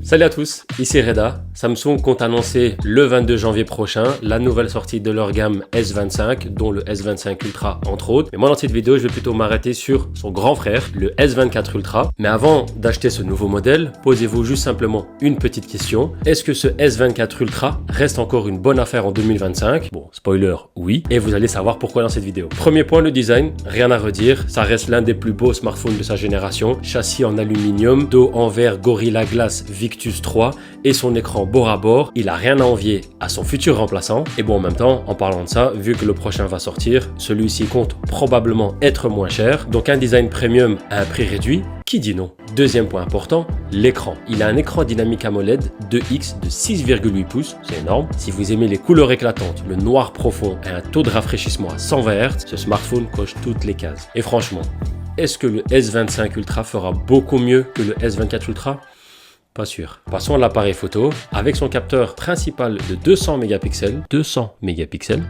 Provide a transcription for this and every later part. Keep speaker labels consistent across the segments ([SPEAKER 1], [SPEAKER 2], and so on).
[SPEAKER 1] Salut à tous, ici Reda. Samsung compte annoncer le 22 janvier prochain la nouvelle sortie de leur gamme S25, dont le S25 Ultra entre autres. Mais moi dans cette vidéo, je vais plutôt m'arrêter sur son grand frère, le S24 Ultra. Mais avant d'acheter ce nouveau modèle, posez-vous juste simplement une petite question. Est-ce que ce S24 Ultra reste encore une bonne affaire en 2025? Bon, spoiler, oui. Et vous allez savoir pourquoi dans cette vidéo. Premier point, le design, rien à redire. Ça reste l'un des plus beaux smartphones de sa génération. Châssis en aluminium, dos en verre Gorilla Glass Victus 3 et son écran bord à bord, il a rien à envier à son futur remplaçant. Et bon, en même temps, en parlant de ça, vu que le prochain va sortir, celui-ci compte probablement être moins cher. Donc un design premium à un prix réduit, qui dit non? Deuxième point important, l'écran. Il a un écran dynamique AMOLED 2X de 6,8 pouces, c'est énorme. Si vous aimez les couleurs éclatantes, le noir profond et un taux de rafraîchissement à 120 Hz, ce smartphone coche toutes les cases. Et franchement, est-ce que le S25 Ultra fera beaucoup mieux que le S24 Ultra? Pas sûr. Passons à l'appareil photo. Avec son capteur principal de 200 mégapixels,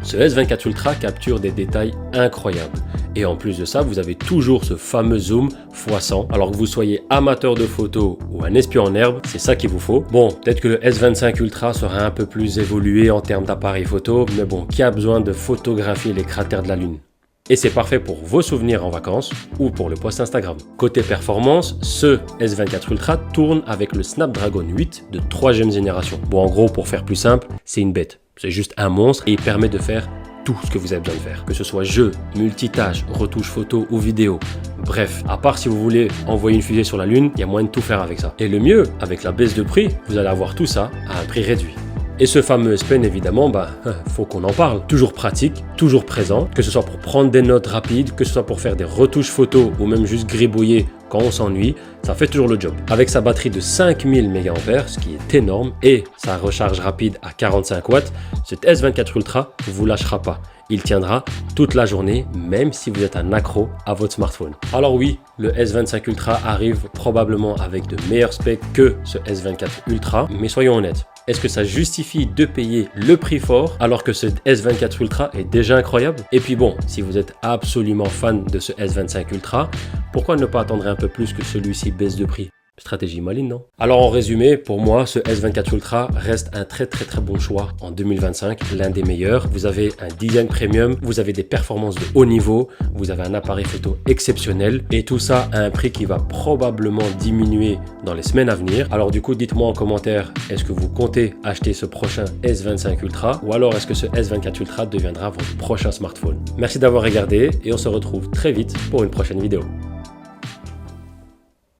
[SPEAKER 1] ce S24 Ultra capture des détails incroyables. Et en plus de ça, vous avez toujours ce fameux zoom x100. Alors que vous soyez amateur de photos ou un espion en herbe, c'est ça qu'il vous faut. Bon, peut-être que le S25 Ultra sera un peu plus évolué en termes d'appareil photo, mais bon, qui a besoin de photographier les cratères de la Lune? Et c'est parfait pour vos souvenirs en vacances ou pour le post Instagram. Côté performance, ce S24 Ultra tourne avec le Snapdragon 8 de 3e génération. Bon, en gros, pour faire plus simple, c'est une bête. C'est juste un monstre et il permet de faire tout ce que vous avez besoin de faire. Que ce soit jeu, multitâche, retouche photo ou vidéo. Bref, à part si vous voulez envoyer une fusée sur la Lune, il y a moyen de tout faire avec ça. Et le mieux, avec la baisse de prix, vous allez avoir tout ça à un prix réduit. Et ce fameux S Pen, évidemment, faut qu'on en parle. Toujours pratique, toujours présent, que ce soit pour prendre des notes rapides, que ce soit pour faire des retouches photos ou même juste gribouiller quand on s'ennuie, ça fait toujours le job. Avec sa batterie de 5000 mAh, ce qui est énorme, et sa recharge rapide à 45 watts, cet S24 Ultra ne vous lâchera pas. Il tiendra toute la journée, même si vous êtes un accro à votre smartphone. Alors oui, le S25 Ultra arrive probablement avec de meilleurs specs que ce S24 Ultra, mais soyons honnêtes. Est-ce que ça justifie de payer le prix fort alors que ce S24 Ultra est déjà incroyable? Et puis bon, si vous êtes absolument fan de ce S25 Ultra, pourquoi ne pas attendre un peu plus que celui-ci baisse de prix? Stratégie maligne, non? Alors en résumé, pour moi, ce S24 Ultra reste un très bon choix en 2025, l'un des meilleurs. Vous avez un design premium, vous avez des performances de haut niveau, vous avez un appareil photo exceptionnel et tout ça à un prix qui va probablement diminuer dans les semaines à venir. Alors du coup, dites-moi en commentaire, est-ce que vous comptez acheter ce prochain S25 Ultra ou alors est-ce que ce S24 Ultra deviendra votre prochain smartphone? Merci d'avoir regardé et on se retrouve très vite pour une prochaine vidéo.